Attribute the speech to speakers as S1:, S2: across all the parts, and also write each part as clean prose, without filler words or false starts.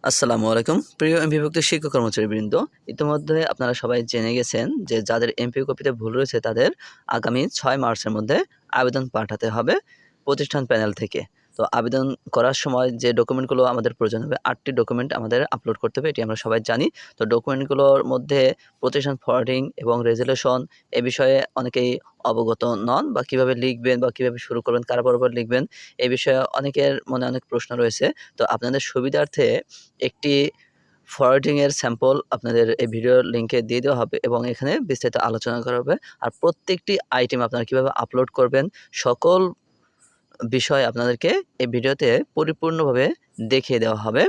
S1: আসসালামু আলাইকুম প্রিয় বিভক্ত শিক্ষক কর্মচারীবৃন্দ। ইতিমধ্যে আপনারা সবাই জেনে গেছেন যে যাদের এমপিও কপিতে ভুল রয়েছে তাদের আগামী ৬ মার্চের মধ্যে আবেদন পাঠাতে হবে প্রতিষ্ঠান প্যানেল থেকে। তো আবেদন করার সময় যে ডকুমেন্টগুলো আমাদের প্রয়োজন হবে ৮ টি ডকুমেন্ট আমাদের আপলোড করতে হবে, এটি আমরা সবাই জানি। তো ডকুমেন্টগুলোর মধ্যে প্রতিষ্ঠান ফরওয়ার্ডিং এবং রেজুলেশন এ বিষয়ে অনেকেই অবগত নন, বা কিভাবে লিখবেন বা কিভাবে শুরু করবেন, কার বরাবর লিখবেন, এ বিষয়ে অনেকের মনে অনেক প্রশ্ন রয়েছে। তো আপনাদের সুবিধার্থে একটি ফরওয়ার্ডিং এর স্যাম্পল আপনাদের এই ভিডিওর লিংকে দিয়ে দেওয়া হবে এবং এখানে বিস্তারিত আলোচনা করা হবে। আর প্রত্যেকটি আইটেম আপনারা কিভাবে আপলোড করবেন সকল বিষয় আপনাদেরকে এই ভিডিওতে পরিপূর্ণভাবে দেখিয়ে দেওয়া হবে।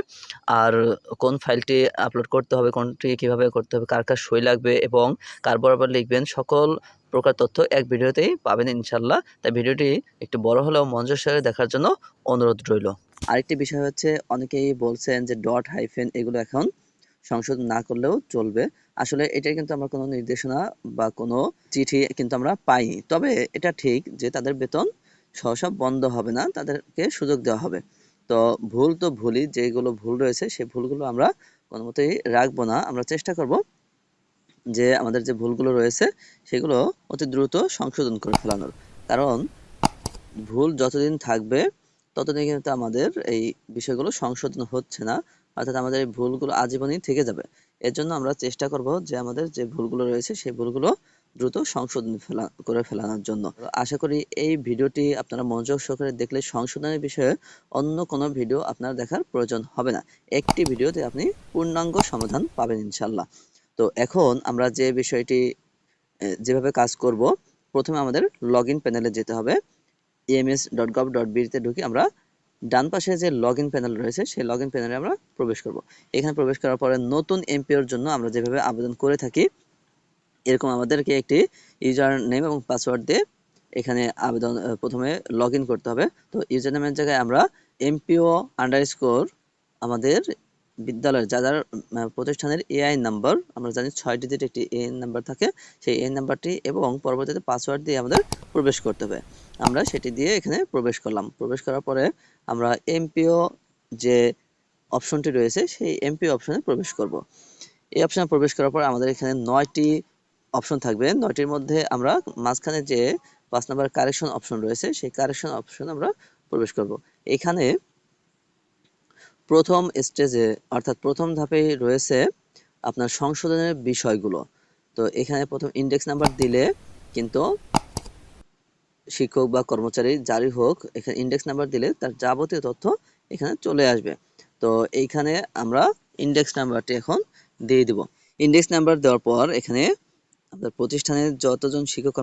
S1: আর কোন ফাইলটি আপলোড করতে হবে, কোনটি কিভাবে করতে হবে, কার সই লাগবে এবং কার বরাবর লিখবেন, সকল প্রকার তথ্য এক ভিডিওতেই পাবেন ইনশাল্লাহ। তাই ভিডিওটি একটু বড় হলেও মনোযোগ সহকারে দেখার জন্য অনুরোধ রইল। আরেকটি বিষয় হচ্ছে, অনেকেই বলছেন যে ডট হাইফেন এগুলো এখন সংশোধন না করলেও চলবে। আসলে এটা কিন্তু আমরা কোনো নির্দেশনা বা কোনো চিঠি কিন্তু আমরা পাইনি। তবে এটা ঠিক যে তাদের বেতন সহসা বন্ধ হবে না, তাদেরকে সুযোগ দেওয়া হবে। তো ভুল তো ভুলই, যেগুলো ভুল রয়েছে সেই ভুলগুলো আমরা কোনো মতেই রাখবো না। আমরা চেষ্টা করব যে আমাদের যে ভুলগুলো রয়েছে সেগুলো অতি দ্রুত সংশোধন করে ফেলানোর। কারণ ভুল যতদিন থাকবে ততদিন কিন্তু আমাদের এই বিষয়গুলো সংশোধন হচ্ছে না, অর্থাৎ আমাদের এই ভুলগুলো আজীবনই থেকে যাবে। এর জন্য আমরা চেষ্টা করব যে আমাদের যে ভুলগুলো রয়েছে সেই ভুলগুলো দ্রুত সংশোধন করে ফেলানোর জন্য। আশা করি এই ভিডিওটি আপনারা মনোযোগ সহকারে দেখলে সংশোধনের বিষয়ে অন্য কোনো ভিডিও আপনার দেখার প্রয়োজন হবে না। একটি ভিডিওতে আপনি পূর্ণাঙ্গ সমাধান পাবেন ইনশাল্লাহ। তো এখন আমরা যে বিষয়টি যেভাবে কাজ করব, প্রথমে আমাদের লগ ইন প্যানেলে যেতে হবে। ems.gov.bd তে ঢুকে আমরা ডান পাশে যে লগইন প্যানেল রয়েছে সেই লগইন প্যানেলে আমরা প্রবেশ করব। এখানে প্রবেশ করার পরে নতুন এমপিওর জন্য আমরা যেভাবে আবেদন করে থাকি এরকম আমাদেরকে একটি ইউজার নেম এবং পাসওয়ার্ড দিয়ে এখানে আবেদন প্রথমে লগ ইন করতে হবে। তো ইউজার নেমের জায়গায় আমরা এমপিও আন্ডারস্কোর আমাদের বিদ্যালয়ের যার প্রতিষ্ঠানের এআই নাম্বার, আমরা জানি ৬ ডিজিট একটি এআই নাম্বার থাকে, সেই এআই নাম্বারটি এবং পরবর্তীতে পাসওয়ার্ড দিয়ে আমাদের প্রবেশ করতে হবে। আমরা সেটি দিয়ে এখানে প্রবেশ করলাম। প্রবেশ করার পরে আমরা এমপিও যে অপশনটি রয়েছে সেই এমপিও অপশনে প্রবেশ করব। এই অপশনে প্রবেশ করার পর আমাদের এখানে ৯টি অপশন থাকবে। ৯টির মধ্যে আমরা মাঝখানে যে ৫ নম্বর কারেকশন অপশন রয়েছে সেই কারেকশন অপশনে আমরা প্রবেশ করব। এখানে প্রথম স্টেজে অর্থাৎ প্রথম ধাপে রয়েছে আপনার সংশোধনের বিষয়গুলো। তো এখানে প্রথম ইন্ডেক্স নাম্বার দিলে কিন্তু শিক্ষক বা কর্মচারী যারই হোক, এখানে ইন্ডেক্স নাম্বার দিলে তার যাবতীয় তথ্য এখানে চলে আসবে। তো এইখানে আমরা ইন্ডেক্স নাম্বারটি এখন দিয়ে দিব। ইন্ডেক্স নাম্বার দেওয়ার পর এখানে আমাদের প্রতিষ্ঠানের যতজন শিক্ষক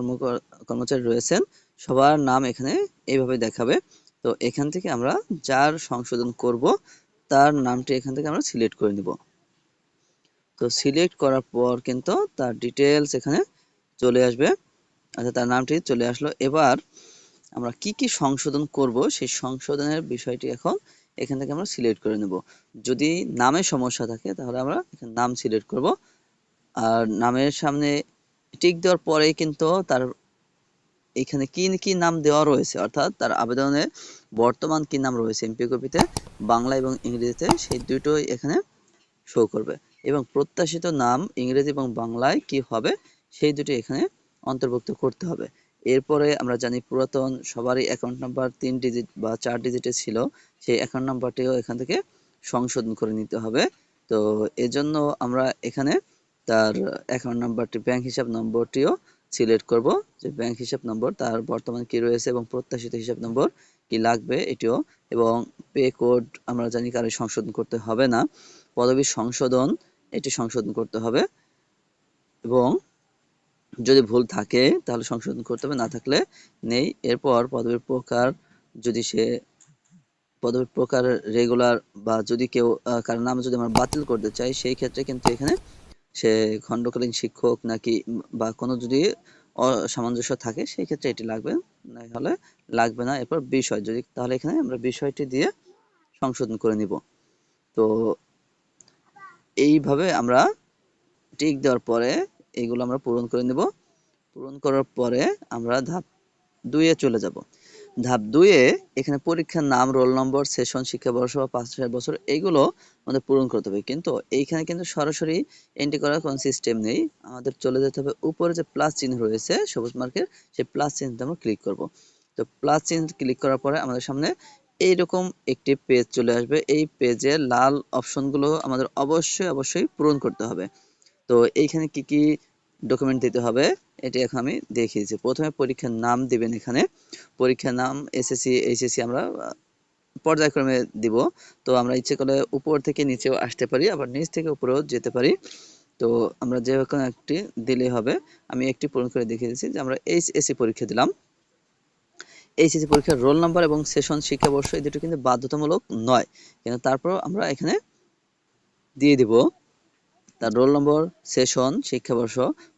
S1: কর্মচারী রয়েছেন সবার নাম এখানে এইভাবে দেখাবে। তো এখান থেকে আমরা যার সংশোধন করব তার নামটি এখান থেকে আমরা সিলেক্ট করে নিব। তো সিলেক্ট করার পর কিন্তু তার ডিটেলস এখানে চলে আসবে, আচ্ছা তার নামটি চলে আসলো। এবার আমরা কি কি সংশোধন করব সেই সংশোধনের বিষয়টি এখন এখান থেকে আমরা সিলেক্ট করে নেব। যদি নামে সমস্যা থাকে তাহলে আমরা এখানে নাম সিলেক্ট করব। আর নামের সামনে টিক দেওয়ার পরেই কিন্তু তার এখানে কি কি নাম দেওয়া রয়েছে, অর্থাৎ তার আবেদনে বর্তমান কি নাম রয়েছে এমপি কপিতে বাংলা এবং ইংরেজিতে সেই দুটোই এখানে শো করবে, এবং প্রত্যাশিত নাম ইংরেজি এবং বাংলায় কি হবে সেই দুটি এখানে অন্তর্ভুক্ত করতে হবে। এরপরে আমরা জানি পুরাতন সবারই অ্যাকাউন্ট নাম্বার ৩ ডিজিট বা ৪ ডিজিটের ছিল, সেই অ্যাকাউন্ট নাম্বারটিও এখান থেকে সংশোধন করে নিতে হবে। তো এজন্য আমরা এখানে তার অ্যাকাউন্ট নাম্বারটি ব্যাংক হিসাব নম্বরটিও সিলেক্ট করব, যে ব্যাংক হিসাব নম্বর তার বর্তমান কি রয়েছে এবং প্রত্যাশিত হিসাব নম্বর কি লাগবে এটিও, এবং পে কোড আমরা জানি কারো সংশোধন করতে হবে না, পদবী সংশোধন এটি সংশোধন করতে হবে, এবং যদি ভুল থাকে তাহলে সংশোধন করতে হবে, না থাকলে নেই। এরপর পদবীর প্রকার, যদি সে পদবীর প্রকার রেগুলার, বা যদি কেউ কারো নাম যদি আমরা বাতিল করতে চাই সেই ক্ষেত্রে কিন্তু এখানে সে খণ্ডকালীন শিক্ষক নাকি বা কোনো যদি অসামঞ্জস্য থাকে সেই ক্ষেত্রে এটি লাগবে, না হলে লাগবে না। এরপর বিষয়, যদি তাহলে এখানে আমরা বিষয়টি দিয়ে সংশোধন করে নিব। তো এইভাবে আমরা টিক দেওয়ার পরে এগুলো আমরা পূরণ করে নেব। পূরণ করার পরে আমরা ধাপ 2 এ চলে যাব। ধাপ 2 এ এখানে পরীক্ষার নাম, রোল নম্বর, সেশন, শিক্ষাবর্ষ বা পাসের বছর এইগুলো আমাদের পূরণ করতে হবে। কিন্তু এইখানে কিন্তু সরাসরি এন্ট্রি করার কোনো সিস্টেম নেই। আমাদের চলে যেতে হবে উপরে যে প্লাস চিহ্ন রয়েছে সবুজ মার্কের, সেই প্লাস চিহ্নতে আমরা ক্লিক করব। তো প্লাস চিহ্ন ক্লিক করার পরে আমাদের সামনে এইরকম একটি পেজ চলে আসবে। এই পেজে লাল অপশনগুলো আমাদের অবশ্যই পূরণ করতে হবে। তো এইখানে কি কি ডকুমেন্ট দিতে হবে এটি এখন আমি দেখিয়েছি। প্রথমে পরীক্ষার নাম দিবেন। এখানে পরীক্ষার নাম এসএসসি, এইচএসসি আমরা পর্যায়ক্রমে দিব। তো আমরা ইচ্ছে করলে উপর থেকে নিচেও আসতে পারি, আবার নিচ থেকে উপরেও যেতে পারি। তো আমরা যে কোনো একটি দিলেই হবে। আমি একটি পূরণ করে দেখিয়ে দিচ্ছি যে আমরা এইচএসসি পরীক্ষা দিলাম। এইচএসসি পরীক্ষার রোল নাম্বার এবং সেশন, শিক্ষাবর্ষ এই দুটো কিন্তু বাধ্যতামূলক নয়, কিন্তু তারপর আমরা এখানে দিয়ে দিব তার রোল নম্বর, সেশন, শিক্ষাবর্ষ,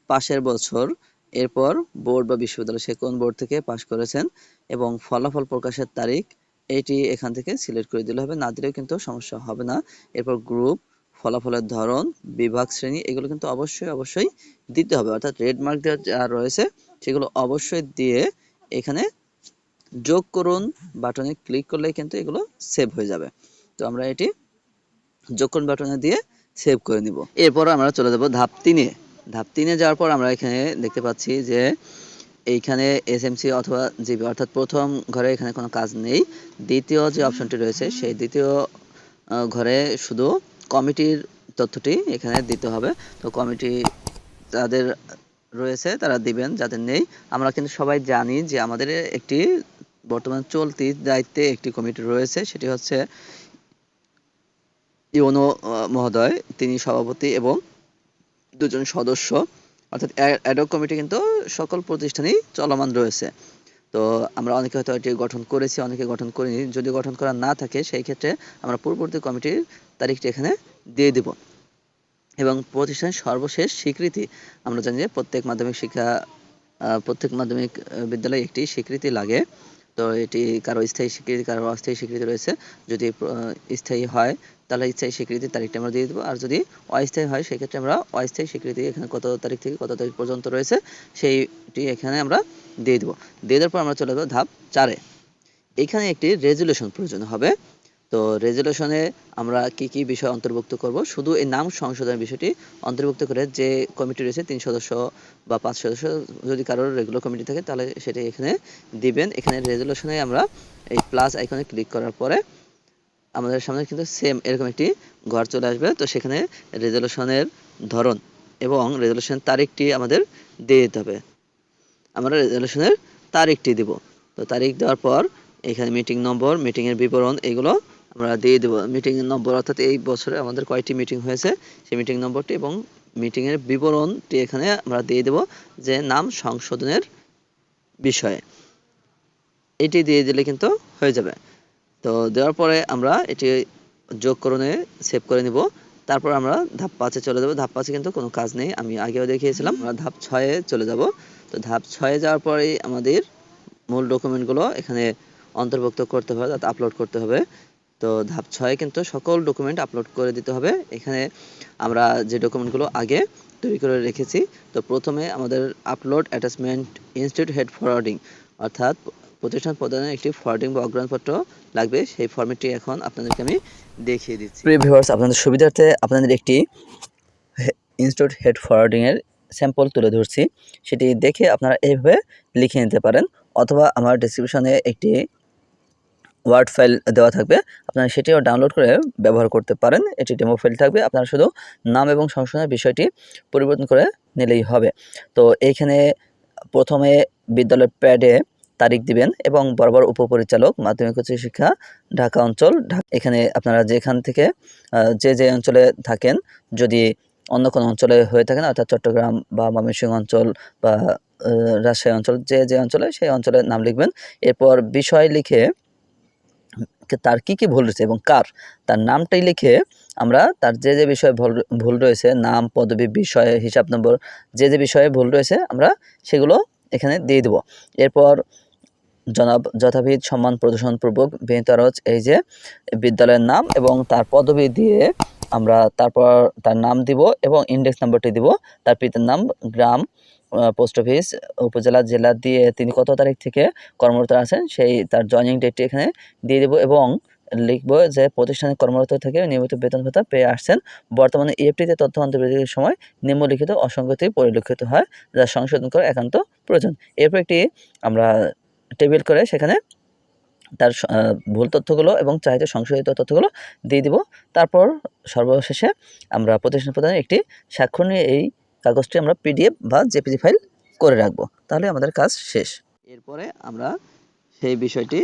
S1: পাশের বছর, এরপর বোর্ড বা বিশ্ববিদ্যালয় সে কোন বোর্ড থেকে পাশ করেছেন এবং ফলাফল প্রকাশের তারিখ এটি এখান থেকে সিলেক্ট করে দিলে হবে, না দিলেও কিন্তু সমস্যা হবে না। এরপর গ্রুপ, ফলাফলের ধরন, বিভাগ, শ্রেণী এগুলো কিন্তু অবশ্যই দিতে হবে, অর্থাৎ রেড মার্ক দেওয়া যা রয়েছে সেগুলো অবশ্যই দিয়ে এখানে যোগ করুন বাটনে ক্লিক করলে কিন্তু এগুলো সেভ হয়ে যাবে। তো আমরা এটি যোগ করুন বাটনে দিয়ে সেভ করে নিব। এরপর আমরা চলে যাব ধাপ 3 এ। ধাপ 3 এ যাওয়ার পর আমরা এখানে দেখতে পাচ্ছি যে এইখানে এসএমসি অথবা জিবি, অর্থাৎ প্রথম ঘরে এখানে কোনো কাজ নেই। দ্বিতীয় যে অপশনটি রয়েছে সেই দ্বিতীয় ঘরে শুধু কমিটির তথ্যটি এখানে দিতে হবে। তো কমিটি যাদের রয়েছে তারা দিবেন, যাদের নেই। আমরা কিন্তু সবাই জানি যে আমাদের একটি বর্তমান চলতি দায়িত্বে একটি কমিটি রয়েছে, সেটি হচ্ছে ইউনো মহোদয়, তিনি সভাপতি এবং দুজন সদস্য, অর্থাৎ অ্যাডহক কমিটি কিন্তু সকল প্রতিষ্ঠানেই চলমান রয়েছে। তো আমরা অনেকে হয়তো এটি গঠন করেছি, অনেকে গঠন করিনি। যদি গঠন করা না থাকে সেই ক্ষেত্রে আমরা পূর্ববর্তী কমিটির তারিখটি এখানে দিয়ে দিব। এবং প্রতিষ্ঠানের সর্বশেষ স্বীকৃতি, আমরা জানি যে প্রত্যেক মাধ্যমিক বিদ্যালয়ে একটি স্বীকৃতি লাগে। তো এটি কারো স্থায়ী স্বীকৃতি, কারো অস্থায়ী স্বীকৃতি রয়েছে। যদি স্থায়ী হয় তাহলে স্থায়ী স্বীকৃতির তারিখটা আমরা দিয়ে দেবো, আর যদি অস্থায়ী হয় সেক্ষেত্রে আমরা অস্থায়ী স্বীকৃতি এখানে কত তারিখ থেকে কত তারিখ পর্যন্ত রয়েছে সেইটি এখানে আমরা দিয়ে দেবো। দিয়ে দেওয়ার পর আমরা চলে যাবো ধাপ 4 এ। এখানে একটি রেজুলেশন প্রয়োজন হবে। তো রেজুলেশনে আমরা কি কি বিষয় অন্তর্ভুক্ত করব, শুধু এই নাম সংশোধনের বিষয়টি অন্তর্ভুক্ত করে যে কমিটি রয়েছে 3 সদস্য বা 5 সদস্য, যদি কারোর রেগুলার কমিটি থাকে তাহলে সেটা এখানে দিবেন। এখানে রেজুলেশনে আমরা এই প্লাস আইকনে ক্লিক করার পরে আমাদের সামনে কিন্তু সেম এরকম একটি ঘর চলে আসবে। তো সেখানে রেজুলেশনের ধরন এবং রেজুলেশনের তারিখটি আমাদের দিয়ে দিতে হবে। আমরা রেজুলেশনের তারিখটি দিব। তো তারিখ দেওয়ার পর এখানে মিটিং নম্বর, মিটিংয়ের বিবরণ এগুলো আমরা দিয়ে দেবো। মিটিং নম্বর অর্থাৎ এই বছরে আমাদের কয়টি মিটিং হয়েছে সেই মিটিং নম্বরটি এবং মিটিংয়ের বিবরণটি এখানে আমরা দিয়ে দেব, যে নাম সংশোধনের বিষয়ে এটি দিয়ে দিলে কিন্তু হয়ে যাবে। তো দেওয়ার পরে আমরা এটি যোগকরণে সেভ করে নিব। তারপর আমরা ধাপ 5 এ চলে যাব। ধাপ 5 এ কিন্তু কোনো কাজ নেই, আমি আগেও দেখিয়েছিলাম। আমরা ধাপ 6 এ চলে যাব। তো ধাপ 6 এ যাওয়ার পরেই আমাদের মূল ডকুমেন্টগুলো এখানে অন্তর্ভুক্ত করতে হবে, অর্থাৎ আপলোড করতে হবে। তো ধাপ 6 কিন্তু সকল ডকুমেন্ট আপলোড করে দিতে হবে। এখানে আমরা যে ডকুমেন্টগুলো আগে তৈরি করে রেখেছি, তো প্রথমে আমাদের upload attachment institute head forwarding, অর্থাৎ প্রতিষ্ঠান প্রদানের একটি ফরওয়ার্ডিং বা অগ্রাহ্যপত্র লাগবে। সেই ফরম্যাটটি এখন আপনাদেরকে আমি দেখিয়ে দিচ্ছি। প্রিয় ভিউয়ার্স, আপনাদের সুবিধার্থে আপনাদের একটি ইনস্টিটিউট হেড ফরওয়ার্ডিং এর স্যাম্পল তুলে ধরছি, সেটি দেখে আপনারা এইভাবে লিখে নিতে পারেন, অথবা আমার ডেসক্রিপশনে একটি ওয়ার্ড ফাইল দেওয়া থাকবে, আপনারা সেটিও ডাউনলোড করে ব্যবহার করতে পারেন। এটি ডেমো ফাইল থাকবে, আপনারা শুধু নাম এবং সংশোধনের বিষয়টি পরিবর্তন করে নিলেই হবে। তো এইখানে প্রথমে বিদ্যালয়ের প্যাডে তারিখ দিবেন এবং বরাবর উপপরিচালক মাধ্যমিক উচ্চ শিক্ষা ঢাকা অঞ্চল, এখানে আপনারা যেখান থেকে যে অঞ্চলে থাকেন, যদি অন্য কোনো অঞ্চলে হয়ে থাকেন অর্থাৎ চট্টগ্রাম বা ময়মনসিংহ অঞ্চল বা রাজশাহী অঞ্চল, যে অঞ্চলে সেই অঞ্চলের নাম লিখবেন। এরপর বিষয় লিখে তার কি ভুল রয়েছে এবং তার নামটাই লিখে আমরা তার যে বিষয়ে ভুল রয়েছে, নাম, পদবি, বিষয়, হিসাব নম্বর, যে বিষয়ে ভুল রয়েছে আমরা সেগুলো এখানে দিয়ে দেব। এরপর জনাব যথাবিধ সম্মান প্রদর্শনপূর্বক বেতরজ এই যে বিদ্যালয়ের নাম এবং তার পদবি দিয়ে আমরা তারপর তার নাম দিব এবং ইন্ডেক্স নাম্বারটি দিব, তার পিতার নাম, গ্রাম, পোস্ট অফিস, উপজেলা, জেলা দিয়ে তিনি কত তারিখ থেকে কর্মরত আছেন সেই তার জয়েনিং ডেটটি এখানে দিয়ে দেব এবং লিখব যে প্রতিষ্ঠানে কর্মরত থেকে নিয়মিত বেতন ভাতা পেয়ে আসছেন। বর্তমানে ইএফটিতে তথ্য অন্তর্ভুক্তির সময় নিম্নলিখিত অসঙ্গতি পরিলক্ষিত হয়, যা সংশোধন করা একান্ত প্রয়োজন। এরপর একটি আমরা টেবিল করে সেখানে তার ভুল তথ্যগুলো এবং চাহিদা সংশোধিত তথ্যগুলো দিয়ে দিব। তারপর সর্বশেষে আমরা প্রতিষ্ঠান প্রদানের একটি স্বাক্ষর নিয়ে এই কাগজটি আমরা পিডিএফ বা জেপিজি ফাইল করে রাখবো, তাহলে আমাদের কাজ শেষ। এরপরে আমরা সেই বিষয়টি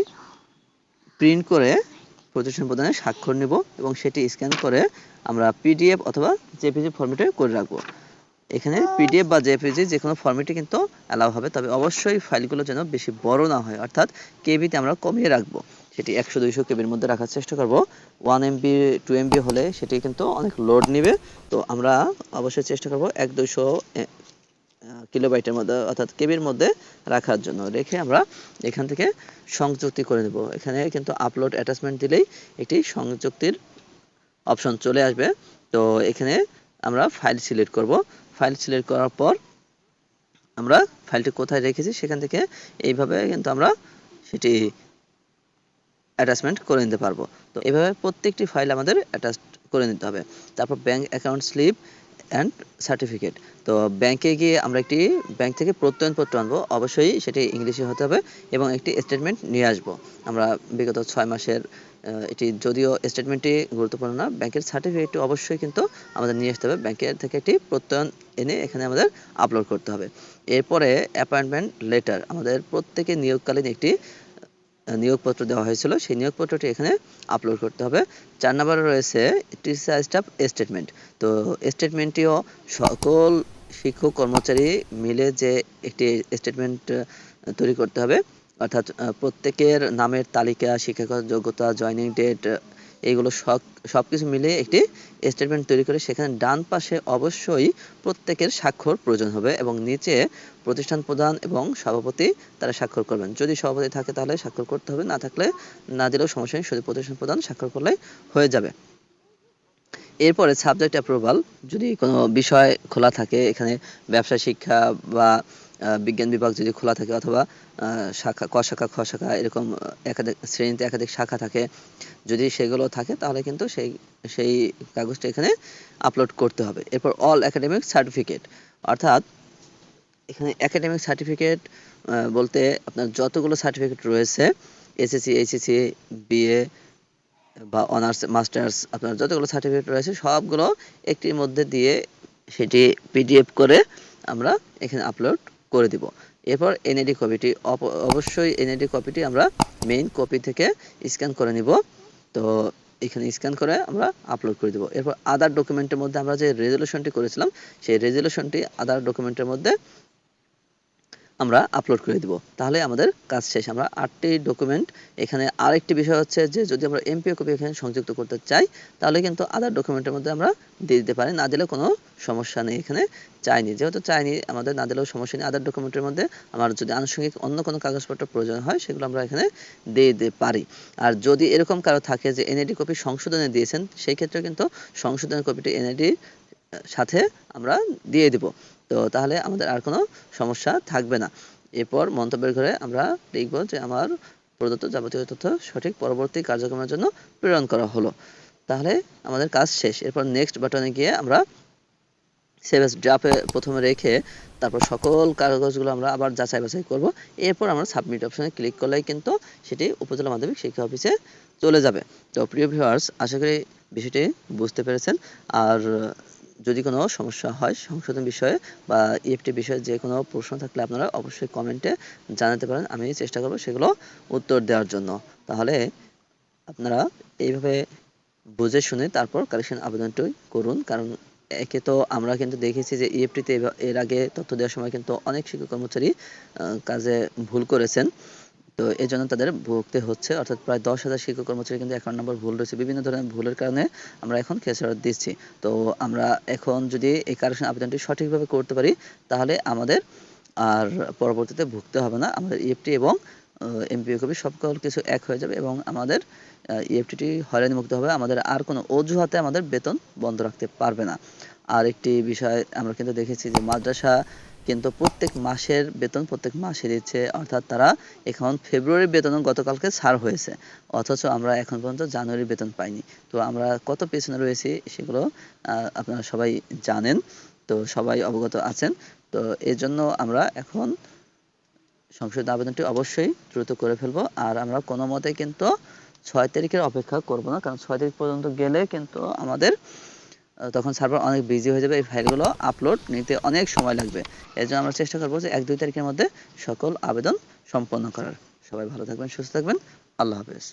S1: প্রিন্ট করে প্রতিষ্ঠান প্রদানের স্বাক্ষর নেব এবং সেটি স্ক্যান করে আমরা পিডিএফ অথবা জেপিজি ফরম্যাটে করে রাখবো। এখানে পিডিএফ বা জেপিজি যে কোনো ফরম্যাটে কিন্তু অ্যালাউ হবে, তবে অবশ্যই ফাইলগুলো যেন বেশি বড় না হয়, অর্থাৎ কেবিতে আমরা কমিয়ে রাখবো, সেটি 100-200 কেবির মধ্যে রাখার চেষ্টা করব। 1 MB 2 MB হলে সেটি কিন্তু অনেক লোড নেবে, তো আমরা অবশ্যই চেষ্টা করব 100-200 কিলোবাইটের মধ্যে অর্থাৎ কেবির মধ্যে রাখার জন্য। রেখে আমরা এখান থেকে সংযুক্তি করে নেব। এখানে কিন্তু আপলোড অ্যাটাচমেন্ট দিলেই একটি সংযুক্তির অপশন চলে আসবে। তো এখানে আমরা ফাইল সিলেক্ট করব। ফাইল সিলেক্ট করার পর আমরা ফাইলটি কোথায় রেখেছি সেখান থেকে এইভাবে কিন্তু আমরা সেটি অ্যাটাচমেন্ট করে নিতে পারবো। তো এইভাবে প্রত্যেকটি ফাইল আমাদের অ্যাটাচ করে নিতে হবে। তারপর bank account slip and certificate. তো ব্যাংকে গিয়ে আমরা একটি ব্যাংক থেকে প্রত্যয়নপত্র আনবো, অবশ্যই সেটি ইংলিশে হতে হবে এবং একটি স্টেটমেন্ট নিয়ে আসবো। আমরা বিগত 6 মাসের এটি যদিও স্টেটমেন্টটি গুরুত্বপূর্ণ না, ব্যাংকের সার্টিফিকেটটি অবশ্যই কিন্তু আমাদের নিয়ে আসতে হবে। ব্যাংকের থেকে একটি প্রত্যয়ন এনে এখানে আমাদের আপলোড করতে হবে। এরপরে অ্যাপয়েন্টমেন্ট লেটার, আমাদের প্রত্যেকে নিয়োগকালীন একটি নিয়োগপত্র দেওয়া হয়েছিল, সেই নিয়োগপত্রটি এখানে আপলোড করতে হবে। 4 নম্বরে রয়েছে টিচার স্টাফ স্টেটমেন্ট। তো স্টেটমেন্টটিও সকল শিক্ষক কর্মচারী মিলে যে একটি স্টেটমেন্ট তৈরি করতে হবে, অর্থাৎ প্রত্যেকের নামের তালিকা, শিক্ষাগত যোগ্যতা, জয়নিং ডেট, এইগুলো সব কিছু মিলিয়ে একটি স্টেটমেন্ট তৈরি করে সেখানে ডান পাশে অবশ্যই প্রত্যেকের স্বাক্ষর প্রয়োজন হবে এবং নিচে প্রতিষ্ঠান প্রধান এবং সভাপতি তারা স্বাক্ষর করবেন। যদি সভাপতি থাকে তাহলে স্বাক্ষর করতে হবে, না থাকলে না দিলেও সমস্যা নেই, শুধু প্রতিষ্ঠান প্রধান স্বাক্ষর করলেই হয়ে যাবে। এরপরে সাবজেক্ট অ্যাপ্রুভাল, যদি কোনো বিষয় খোলা থাকে, এখানে ব্যবসা শিক্ষা বা বিজ্ঞান বিভাগ যদি খোলা থাকে অথবা শাখা, ক শাখা, খ শাখা, এরকম একাধিক শ্রেণীতে একাধিক শাখা থাকে, যদি সেগুলো থাকে তাহলে কিন্তু সেই কাগজটা এখানে আপলোড করতে হবে। এরপর অল একাডেমিক সার্টিফিকেট, অর্থাৎ এখানে একাডেমিক সার্টিফিকেট বলতে আপনার যতগুলো সার্টিফিকেট রয়েছে, এসএসসি, এইচএসসি, বিএ বা অনার্স, মাস্টার্স, আপনার যতগুলো সার্টিফিকেট রয়েছে সবগুলো একটির মধ্যে দিয়ে সেটি পিডিএফ করে আমরা এখানে আপলোড করে দিব। এরপর এনআইডি কপিটি, অবশ্যই এনআইডি কপিটি আমরা মেইন কপি থেকে স্ক্যান করে নিব। তো এখানে স্ক্যান করে আমরা আপলোড করে দেব। এরপর আদার ডকুমেন্টের মধ্যে আমরা যে রেজলিউশনটি করেছিলাম সেই রেজলিউশনটি আদার ডকুমেন্টের মধ্যে আমরা আপলোড করে দিব, তাহলে আমাদের কাজ শেষ। আমরা 8টি ডকুমেন্ট। এখানে আরেকটি বিষয় হচ্ছে যে যদি আমরা এমপিও কপি এখানে সংযুক্ত করতে চাই তাহলে কিন্তু আদার ডকুমেন্টের মধ্যে আমরা দিয়ে দিতে পারি, না দিলেও কোনো সমস্যা নেই। এখানে চাইনি, যেহেতু চাইনি আমাদের না দিলেও সমস্যা নেই। আদার ডকুমেন্টের মধ্যে আমার যদি আনুষঙ্গিক অন্য কোনো কাগজপত্র প্রয়োজন হয় সেগুলো আমরা এখানে দিয়ে দিতে পারি। আর যদি এরকম কারো থাকে যে এনআইডি কপি সংশোধনে দিয়েছেন, সেই ক্ষেত্রে কিন্তু সংশোধনের কপিটি এনআইডির সাথে আমরা দিয়ে দিব, তো তাহলে আমাদের আর কোনো সমস্যা থাকবে না। এরপর মন্তব্যের ঘরে আমরা লিখব যে আমার প্রদত্ত যাবতীয় তথ্য সঠিক পরবর্তী কার্যক্রমের জন্য প্রেরণ করা হলো, তাহলে আমাদের কাজ শেষ। এরপর নেক্সট বাটনে গিয়ে আমরা সেভ এজ ড্রাফটে প্রথমে রেখে তারপর সকল কাগজগুলো আমরা আবার যাচাই বাছাই করব। এরপর আমরা সাবমিট অপশনে ক্লিক করলেই কিন্তু সেটি উপজেলা মাধ্যমিক শিক্ষা অফিসে চলে যাবে। তো প্রিয় ভিউয়ার্স, আশা করি বিষয়টি বুঝতে পেরেছেন। আর যদি কোনো সমস্যা হয় সংশোধন বিষয়ে বা ইএফটি বিষয়ে যে কোনো প্রশ্ন থাকলে আপনারা অবশ্যই কমেন্টে জানাতে পারেন, আমি চেষ্টা করব সেগুলো উত্তর দেওয়ার জন্য। তাহলে আপনারা এইভাবে বুঝে শুনে তারপর কালেকশন আবেদনটি করুন, কারণ একে তো আমরা কিন্তু দেখেছি যে ইএফটিতে এর আগে তথ্য দেওয়ার সময় কিন্তু অনেক শিক্ষক কর্মচারী কাজে ভুল করেছেন, তো এই জন্য তাদের ভুগতে হচ্ছে। অর্থাৎ প্রায় 10,000 শিক্ষক কর্মচারী কিন্তু অ্যাকাউন্ট নাম্বার ভুল রয়েছে, বিভিন্ন ধরনের ভুলের কারণে আমরা এখন খেসারত দিচ্ছি। তো আমরা এখন যদি এই কারেকশন আবেদনটি সঠিকভাবে করতে পারি তাহলে আমাদের আর পরবর্তীতে ভুগতে হবে না। আমাদের ইএফটি এবং এমপিও কপি সকল কিছু এক হয়ে যাবে এবং আমাদের ইএফটিটি হয়রানি মুক্ত হবে। আমাদের আর কোনো অজুহাতে আমাদের বেতন বন্ধ রাখতে পারবে না। আর একটি বিষয় আমরা কিন্তু দেখেছি যে মাদ্রাসা কিন্তু প্রত্যেক মাসের বেতন প্রত্যেক মাসে দিচ্ছে, অর্থাৎ তারা এখন ফেব্রুয়ারির বেতনও গতকালকে ছাড় হয়েছে, অথচ আমরা এখন পর্যন্ত জানুয়ারির বেতন পাইনি। তো আমরা কত পেছনে রয়েছি সেগুলো আপনারা সবাই জানেন, তো সবাই অবগত আছেন। তো এর জন্য আমরা এখন সংশোধন আবেদনটি অবশ্যই দ্রুত করে ফেলবো। আর আমরা কোনো মতে কিন্তু 6 তারিখের অপেক্ষা করব না, কারণ 6 তারিখ পর্যন্ত গেলে কিন্তু আমাদের তখন সার্ভার অনেক বিজি হয়ে যাবে, এই ফাইলগুলো আপলোড নিতে অনেক সময় লাগবে। এর জন্য আমরা চেষ্টা করবো যে 1-2 তারিখের মধ্যে সকল আবেদন সম্পন্ন করার। সবাই ভালো থাকবেন, সুস্থ থাকবেন, আল্লাহ হাফেজ।